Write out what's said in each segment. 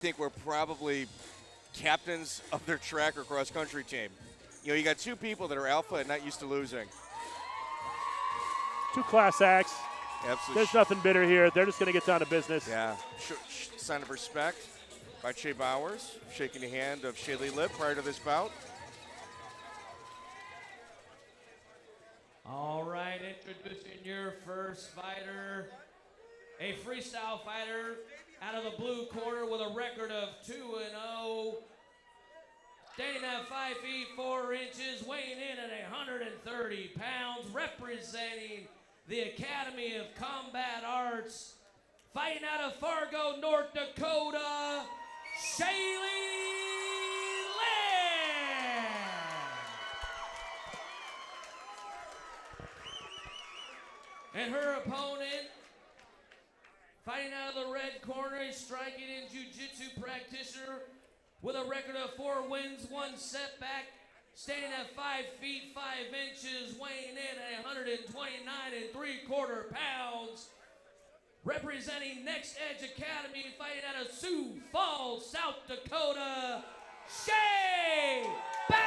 think we're probably captains of their track or cross country team. You know, you got two people that are alpha and not used to losing. Two class acts. Absolutely. There's nothing bitter here. They're just going to get down to business. Yeah. Sign of respect by Chey Bowers, shaking the hand of Shalie Lipp prior to this bout. All right, introducing your first fighter, a freestyle fighter out of the blue corner with a record of 2-0. Standing at 5 feet 4 inches, weighing in at 130 pounds, representing the Academy of Combat Arts, fighting out of Fargo, North Dakota, Shalie Lipp. And her opponent, fighting out of the red corner, a striking and jiu-jitsu practitioner with a record of 4 wins, 1 setback, standing at 5 feet 5 inches, weighing in at 129 3/4 pounds, representing Next Edge Academy, fighting out of Sioux Falls, South Dakota, Chey Bowers!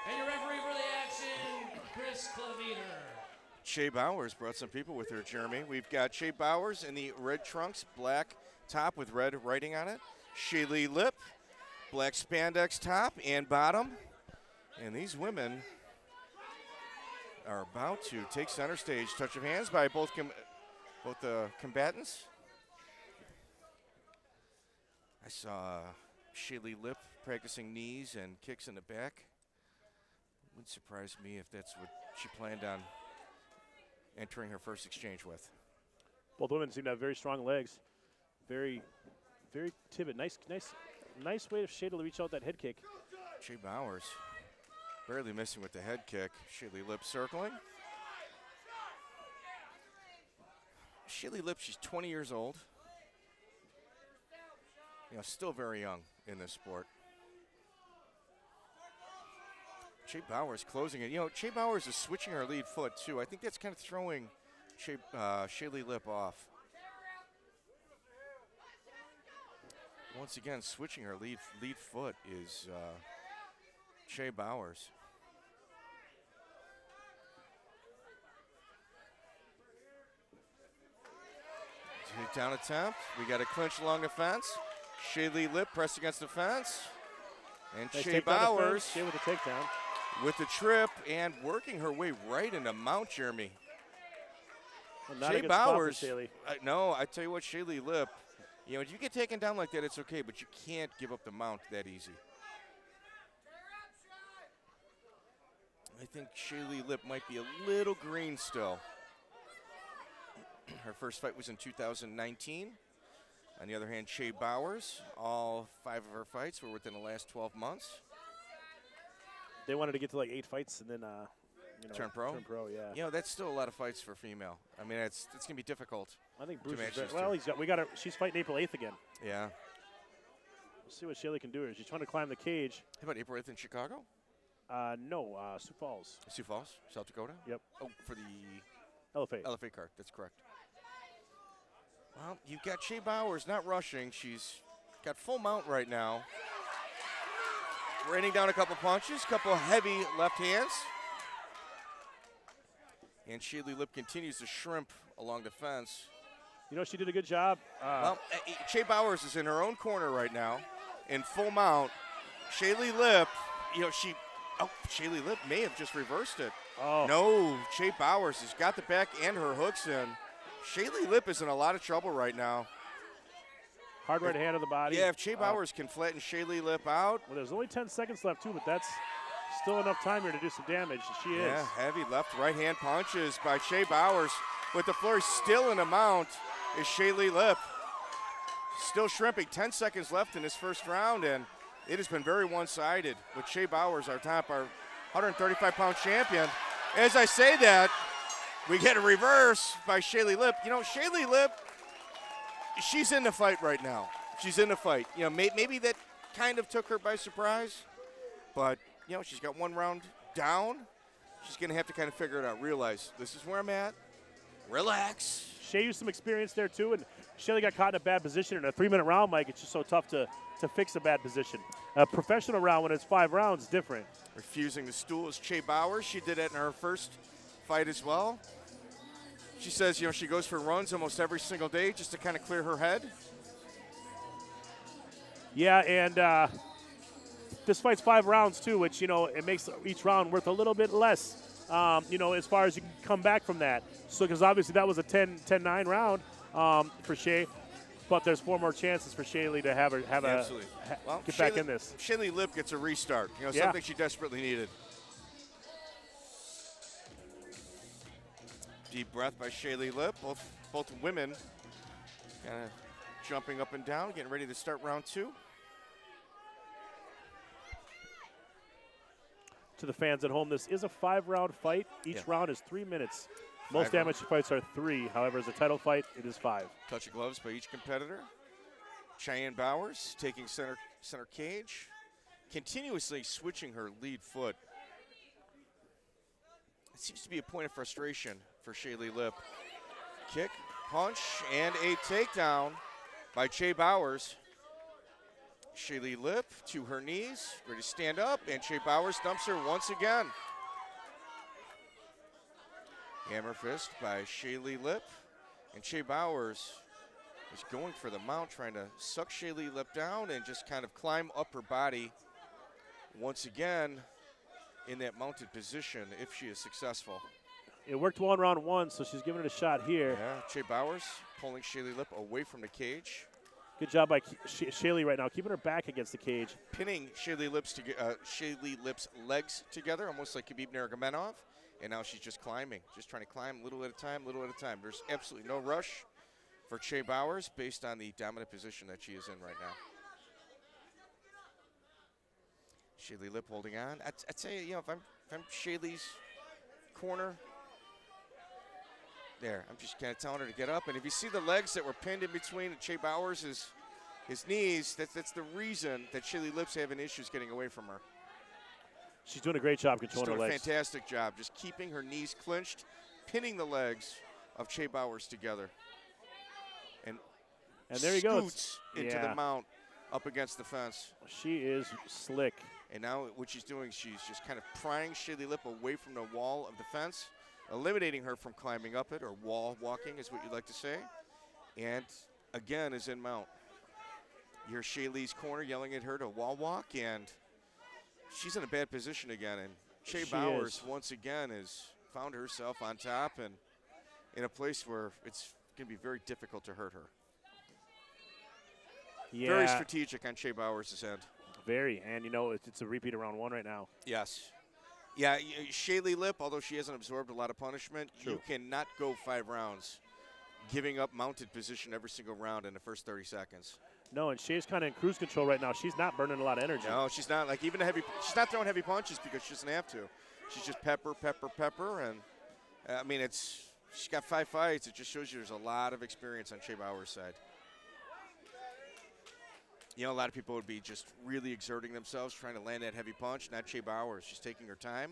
And your referee for the action, Chris Claviter. Chey Bowers brought some people with her, Jeremy. We've got Chey Bowers in the red trunks, black top with red writing on it. Shalie Lipp, black spandex top and bottom. And these women are about to take center stage. Touch of hands by both the combatants. I saw Shalie Lipp practicing knees and kicks in the back. Wouldn't surprise me if that's what she planned on entering her first exchange with. Both women seem to have very strong legs. Very, very timid. Nice way of Shalie to reach out that head kick. Chey Bowers barely missing with the head kick. Shalie Lipp circling. Shalie Lipp, she's 20 years old. You know, still very young in this sport. Chey Bowers closing it. You know, Chey Bowers is switching her lead foot, too. I think that's kind of throwing Shalie Lipp off. Once again, switching her lead foot is Chey Bowers. Takedown attempt. We got a clinch along the fence. Shalie Lipp pressed against the fence. And Nice Chey takedown Bowers Chey with the takedown. with the trip and working her way right into mount, Jeremy. Well, not a Chey good spot for Bowers, Shalie. no, I tell you what, Shalie Lipp, you know, if you get taken down like that, it's okay, but you can't give up the mount that easy. I think Shalie Lipp might be a little green still. Her first fight was in 2019. On the other hand, Chey Bowers, all 5 of her fights were within the last 12 months. They wanted to get to like 8 fights and then Turn pro? Turn pro, yeah. You know, that's still a lot of fights for a female. I mean, it's going to be difficult. I think to Bruce match is these well, two. she's fighting April 8th again. Yeah. We'll see what Shalie can do here. She's trying to climb the cage. How about April 8th in Chicago? No, Sioux Falls. Sioux Falls, South Dakota? Yep. Oh, for the LFA. LFA card, that's correct. Well, you've got Chey Bowers not rushing. She's got full mount right now. Raining down a couple punches, couple heavy left hands. And Shalie Lipp continues to shrimp along the fence. You know, she did a good job. Chey Bowers is in her own corner right now in full mount. Shalie Lipp, you know, Shalie Lipp may have just reversed it. Oh. No, Chey Bowers has got the back and her hooks in. Shalie Lipp is in a lot of trouble right now. Hard right hand of the body. Yeah, if Chey Bowers can flatten Shalie Lipp out. Well, there's only 10 seconds left, too, but that's still enough time here to do some damage. She is. Yeah, heavy left, right hand punches by Chey Bowers. With the floor still in the mount is Shalie Lipp. Still shrimping. 10 seconds left in this first round, and it has been very one-sided with Chey Bowers, our 135-pound champion. As I say that, we get a reverse by Shalie Lipp. You know, Shalie Lipp, she's in the fight right now. She's in the fight. You know, maybe that kind of took her by surprise, but, you know, she's got 1 round down. She's going to have to kind of figure it out, realize this is where I'm at. Relax. Chey used some experience there too, and Shalie got caught in a bad position. In a 3-minute round, Mike, it's just so tough to fix a bad position. A professional round, when it's 5 rounds, different. Refusing the stool is Chey Bowers. She did it in her first fight as well. She says, she goes for runs almost every single day just to kind of clear her head. Yeah, and this fight's 5 rounds too, which, it makes each round worth a little bit less, as far as you can come back from that. So, because obviously that was a 10-9 round for Chey, but there's 4 more chances for Shalie to get back in this. Shalie Lipp gets a restart, Yeah. something she desperately needed. Deep breath by Shalie Lipp. Both women kind of jumping up and down, getting ready to start round 2. To the fans at home, this is a 5-round fight. Each round is 3 minutes. Most amateur fights are 3. However, as a title fight, it is 5. Touch of gloves by each competitor. Chey and Bowers taking center cage, continuously switching her lead foot. It seems to be a point of frustration for Shalie Lipp. Kick, punch, and a takedown by Chey Bowers. Shalie Lipp to her knees, ready to stand up, and Chey Bowers dumps her once again. Hammer fist by Shalie Lipp, and Chey Bowers is going for the mount, trying to suck Shalie Lipp down and just kind of climb up her body once again in that mounted position if she is successful. It worked well in round 1, so she's giving it a shot here. Yeah, Chey Bowers pulling Shalie Lipp away from the cage. Good job by Shalie right now, keeping her back against the cage. Pinning Shalie Lipp's legs together, almost like Khabib Nurmagomedov. And now she's just climbing, just trying to climb little at a time, little at a time. There's absolutely no rush for Chey Bowers based on the dominant position that she is in right now. Shalie Lipp holding on. I'd say, if I'm Shalie's corner, there, I'm just kind of telling her to get up. And if you see the legs that were pinned in between Chey Bowers' his knees, that's the reason that Shalie Lipp's having issues getting away from her. She's doing a great job controlling her legs. She's doing a fantastic job, just keeping her knees clinched, pinning the legs of Chey Bowers together. And there he goes. Scoots into the mount up against the fence. She is slick. And now what she's doing, she's just kind of prying Shalie Lipp away from the wall of the fence, eliminating her from climbing up it, or wall walking is what you'd like to say. And again is in mount. You hear Shalie's corner yelling at her to wall walk, and she's in a bad position again. And Chey Bowers once again has found herself on top and in a place where it's going to be very difficult to hurt her. Yeah. Very strategic on Chey Bowers' end. Very, and it's a repeat of round 1 right now. Yes. Yeah, Shalie Lipp, although she hasn't absorbed a lot of punishment, you cannot go 5 rounds giving up mounted position every single round in the first 30 seconds. No, and Shay's kind of in cruise control right now. She's not burning a lot of energy. No, she's not. Like even she's not throwing heavy punches because she doesn't have to. She's just pepper, and I mean she's got 5 fights. It just shows you there's a lot of experience on Chey Bowers' side. A lot of people would be just really exerting themselves trying to land that heavy punch. Not Chey Bowers. She's taking her time.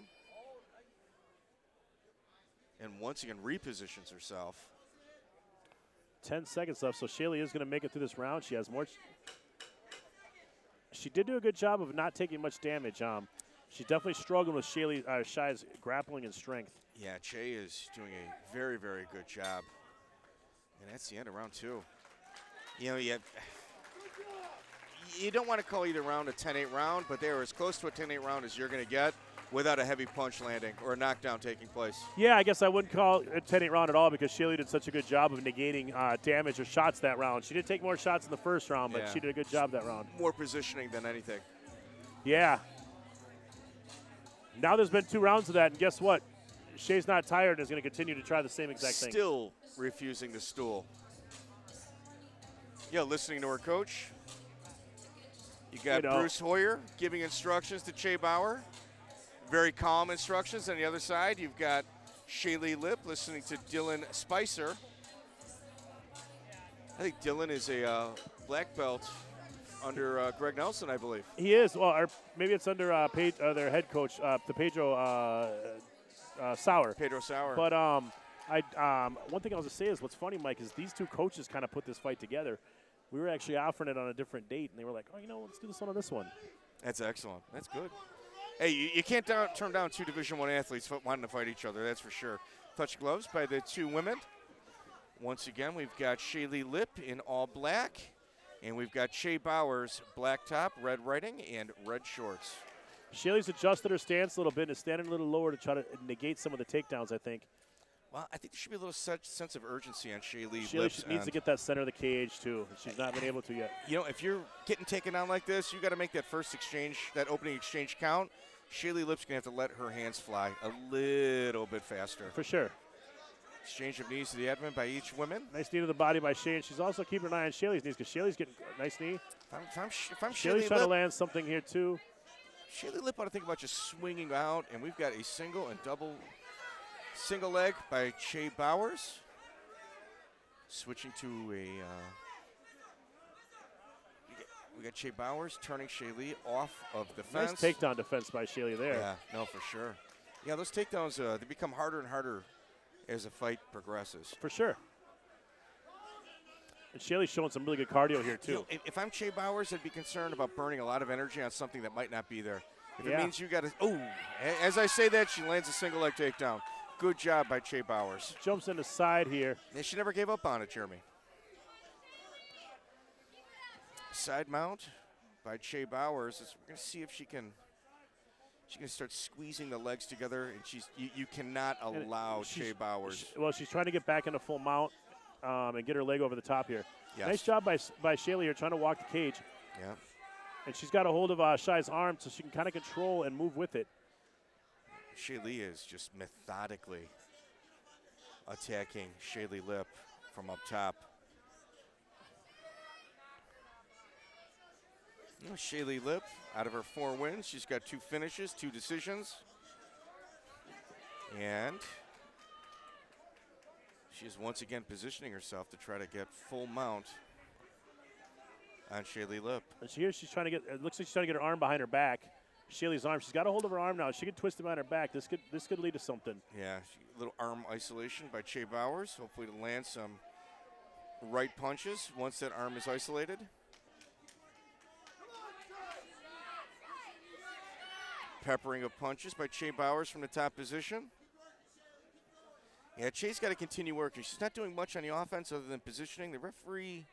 And once again, repositions herself. 10 seconds left, so Shalie is going to make it through this round. She has more. She did do a good job of not taking much damage. She's definitely struggling with Shay's grappling and strength. Yeah, Chey is doing a very, very good job. And that's the end of round 2. You don't want to call either round a 10-8 round, but they were as close to a 10-8 round as you're going to get without a heavy punch landing or a knockdown taking place. Yeah, I guess I wouldn't call it a 10-8 round at all because Shalie did such a good job of negating damage or shots that round. She did take more shots in the first round, but she did a good job that round. More positioning than anything. Yeah. Now there's been 2 rounds of that, and guess what? Shay's not tired and is going to continue to try the same exact thing. Still refusing the stool. Listening to her coach. You got Bruce Hoyer giving instructions to Chey Bowers. Very calm instructions. On the other side, you've got Shalie Lipp listening to Dylan Spicer. I think Dylan is a black belt under Greg Nelson, I believe. He is. Well, maybe it's under their head coach, the Pedro Sauer. Pedro Sauer. But One thing I was going to say is what's funny, Mike, is these two coaches kind of put this fight together. We were actually offering it on a different date, and they were like, oh, let's do this one on this one. That's excellent. That's good. Hey, you can't turn down two Division I athletes wanting to fight each other, that's for sure. Touch gloves by the two women. Once again, we've got Shalie Lipp in all black, and we've got Chey Bowers, black top, red writing, and red shorts. Shalie's adjusted her stance a little bit and is standing a little lower to try to negate some of the takedowns, I think. Well, I think there should be a little sense of urgency on Shalie. Shalie needs to get that center of the cage, too. She's not been able to yet. If you're getting taken down like this, you got to make that first exchange, that opening exchange count. Shalie Lipp's going to have to let her hands fly a little bit faster. For sure. Exchange of knees to the abdomen by each woman. Nice knee to the body by Chey, and she's also keeping an eye on Shalie's knees because Shalie's getting a nice knee. If I'm Shalie's Shalie trying to Lipp, land something here, too. Shalie Lipp ought to think about just swinging out, and we've got a single and double single leg by Chey Bowers. Switching to a, we got Chey Bowers turning Shalie off of the fence. Nice takedown defense by Shalie there. Yeah, no, for sure. Yeah, those takedowns, they become harder and harder as the fight progresses. For sure. And Shalie's showing some really good cardio here, too. If I'm Chey Bowers, I'd be concerned about burning a lot of energy on something that might not be there. If it means you got to, as I say that, she lands a single leg takedown. Good job by Chey Bowers. Jumps in the side here. Yeah, she never gave up on it, Jeremy. Side mount by Chey Bowers. We're going to see if she can start squeezing the legs together, and you cannot allow Chey Bowers. She's trying to get back into full mount and get her leg over the top here. Yes. Nice job by Shalie here trying to walk the cage. Yeah. And she's got a hold of Chey's arm so she can kind of control and move with it. Shalie is just methodically attacking Shalie Lipp from up top. Shalie Lipp, out of her 4 wins, she's got 2 finishes, 2 decisions. And she is once again positioning herself to try to get full mount on Shalie Lipp. And she's trying to get, it looks like she's trying to get her arm behind her back. Shalie's arm, she's got a hold of her arm now. She can twist it behind her back. This could lead to something. Yeah, little arm isolation by Chey Bowers. Hopefully to land some right punches once that arm is isolated. Peppering of punches by Chey Bowers from the top position. Yeah, Chey's got to continue working. She's not doing much on the offense other than positioning. The referee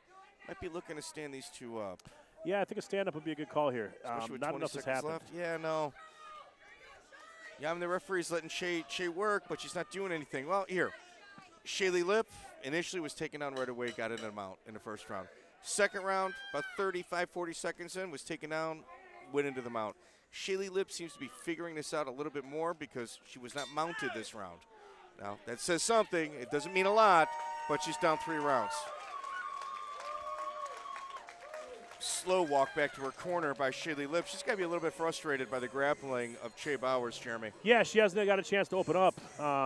might be looking to stand these two up. Yeah, I think a stand-up would be a good call here. Not enough has happened. Left. Yeah, no. Yeah, the referee's letting Chey work, but she's not doing anything. Well, here, Shalie Lipp initially was taken down right away, got in and out in the first round. Second round, about 35, 40 seconds in, was taken down, went into the mount. Shalie Lipp seems to be figuring this out a little bit more because she was not mounted this round. Now, that says something. It doesn't mean a lot, but she's down 3 rounds. Slow walk back to her corner by Shalie Lipp. She's got to be a little bit frustrated by the grappling of Chey Bowers, Jeremy. Yeah, she hasn't got a chance to open up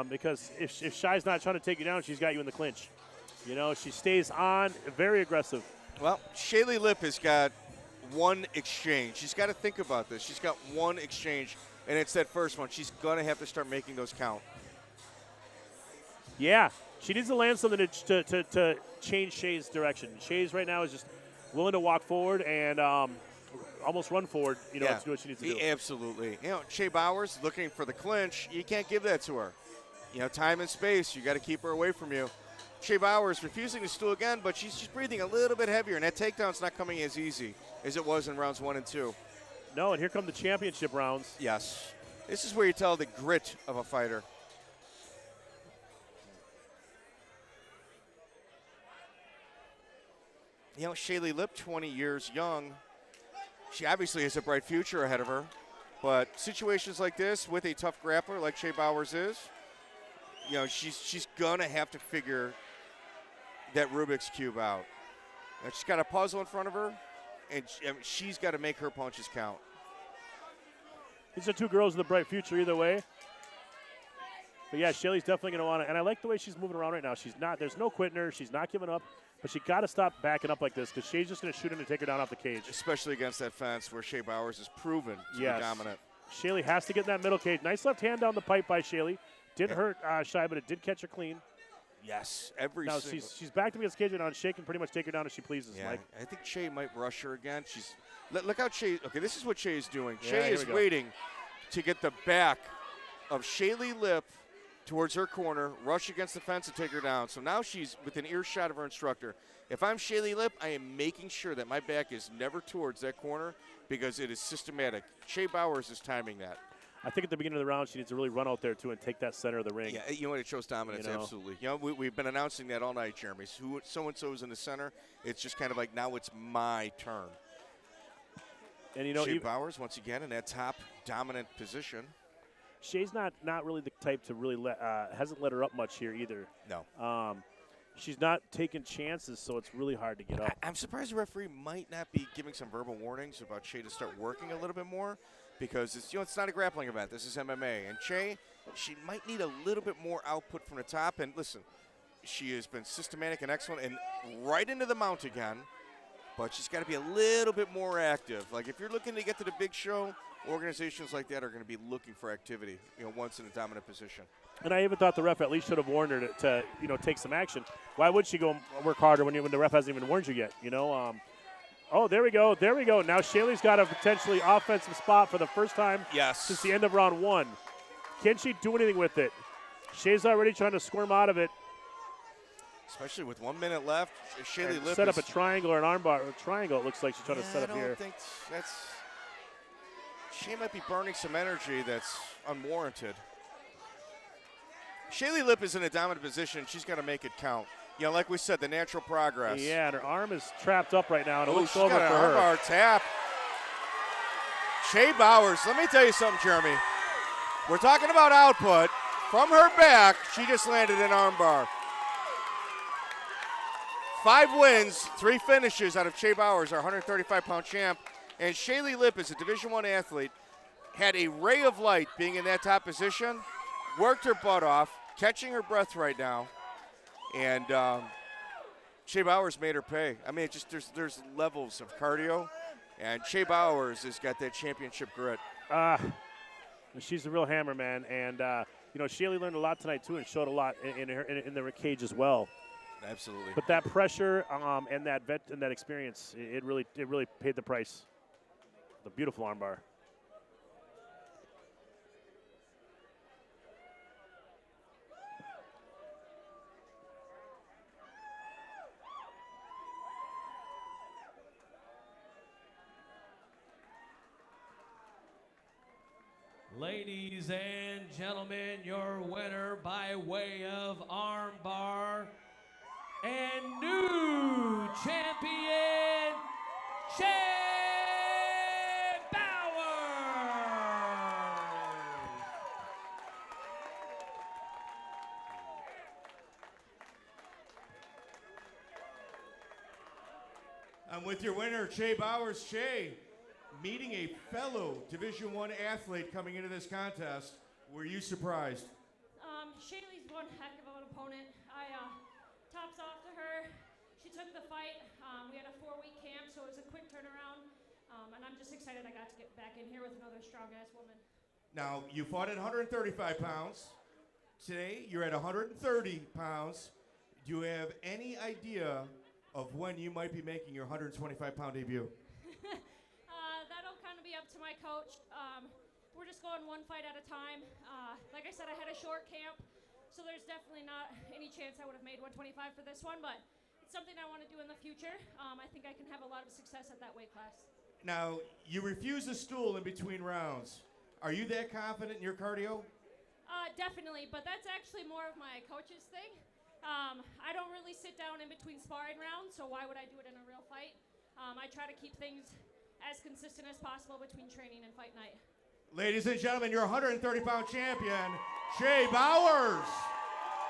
because if Shai's not trying to take you down, she's got you in the clinch. She stays on, very aggressive. Well, Shalie Lipp has got 1 exchange. She's got to think about this. She's got 1 exchange, and it's that first one. She's going to have to start making those count. Yeah, she needs to land something to change Shay's direction. Shay's right now is just willing to walk forward and almost run forward, to do what she needs to do. Absolutely. Chey Bowers looking for the clinch. You can't give that to her. Time and space, you got to keep her away from you. Chey Bowers refusing to stool again, but she's breathing a little bit heavier, and that takedown's not coming as easy as it was in rounds 1 and 2. No, and here come the championship rounds. Yes. This is where you tell the grit of a fighter. Shalie Lipp, 20 years young. She obviously has a bright future ahead of her. But situations like this with a tough grappler like Chey Bowers is, she's going to have to figure that Rubik's Cube out. She's got a puzzle in front of her, and she's got to make her punches count. These are 2 girls with a bright future either way. But, yeah, Shalie's definitely going to want to. And I like the way she's moving around right now. There's no quitting her. She's not giving up. But she got to stop backing up like this because Shay's just going to shoot him to take her down off the cage. Especially against that fence where Chey Bowers is proven to be dominant. Shalie has to get in that middle cage. Nice left hand down the pipe by Shalie. Didn't hurt Chey, but it did catch her clean. Yes, every Now single. she's backed up against cage right now, and Chey can pretty much take her down as she pleases. Yeah, Mike. I think Chey might rush her again. Look how Chey. Okay, this is what Chey is doing. Yeah, Chey here is we go. waiting to get the back of Shalie Lipp towards her corner, rush against the fence, and take her down. So now she's within earshot of her instructor. If I'm Shalie Lipp, I am making sure that my back is never towards that corner because it is systematic. Chey Bowers is timing that. I think at the beginning of the round, she needs to really run out there, too, and take that center of the ring. Yeah, you know what? It shows dominance, You know. absolutely. You know, we've been announcing that all night, Jeremy. So-and-so is in the center. It's just kind of like, now it's my turn. And, you know, Chey Bowers, once again, in that top dominant position. Shay's not really the type to really hasn't let her up much here either. No. She's not taking chances, so it's really hard to get up. I'm surprised the referee might not be giving some verbal warnings about Chey to start working a little bit more because it's not a grappling event. This is MMA. And Chey, she might need a little bit more output from the top. And listen, she has been systematic and excellent and right into the mount again, but she's got to be a little bit more active. Like if you're looking to get to the big show, organizations like that are going to be looking for activity, once in a dominant position. And I even thought the ref at least should have warned her to take some action. Why would she go work harder when the ref hasn't even warned you yet, Oh, there we go. Now Shalie's got a potentially offensive spot for the first time since the end of round 1. Can she do anything with it? Shay's already trying to squirm out of it. Especially with 1 minute left. Shalie Lipp set up a triangle or an armbar. Or a triangle, it looks like she's trying to set up here. I don't think that's. She might be burning some energy that's unwarranted. Shalie Lipp is in a dominant position. She's got to make it count. Like we said, the natural progress. Yeah, and her arm is trapped up right now, and it looks she's over got for an her. armbar tap. Chey Bowers, let me tell you something, Jeremy. We're talking about output. From her back, she just landed an armbar. 5 wins, 3 finishes out of Chey Bowers, our 135-pound champ. And Shalie Lipp is a Division I athlete, had a ray of light being in that top position, worked her butt off, catching her breath right now. And Chey Bowers made her pay. I mean, there's levels of cardio, and Chey Bowers has got that championship grit. She's a real hammer, man. And Shalie learned a lot tonight too, and showed a lot in the cage as well. Absolutely. But that pressure and that experience, it really paid the price. The beautiful armbar. Ladies and gentlemen, your winner by way of armbar and new champion, Chey Bowers. I'm with your winner, Chey Bowers. Chey, meeting a fellow Division I athlete coming into this contest. Were you surprised? Shalie's one heck of an opponent. Tops off to her. She took the fight. We had a 4-week camp, so it was a quick turnaround. And I'm just excited I got to get back in here with another strong-ass woman. Now, you fought at 135 pounds. Today, you're at 130 pounds. Do you have any idea of when you might be making your 125-pound debut? That'll kind of be up to my coach. We're just going one fight at a time. Like I said, I had a short camp, so there's definitely not any chance I would have made 125 for this one, but it's something I want to do in the future. I think I can have a lot of success at that weight class. Now, you refused a stool in between rounds. Are you that confident in your cardio? Definitely, but that's actually more of my coach's thing. I don't really sit down in between sparring rounds, so why would I do it in a real fight? I try to keep things as consistent as possible between training and fight night. Ladies and gentlemen, your 130-pound champion, Chey Bowers.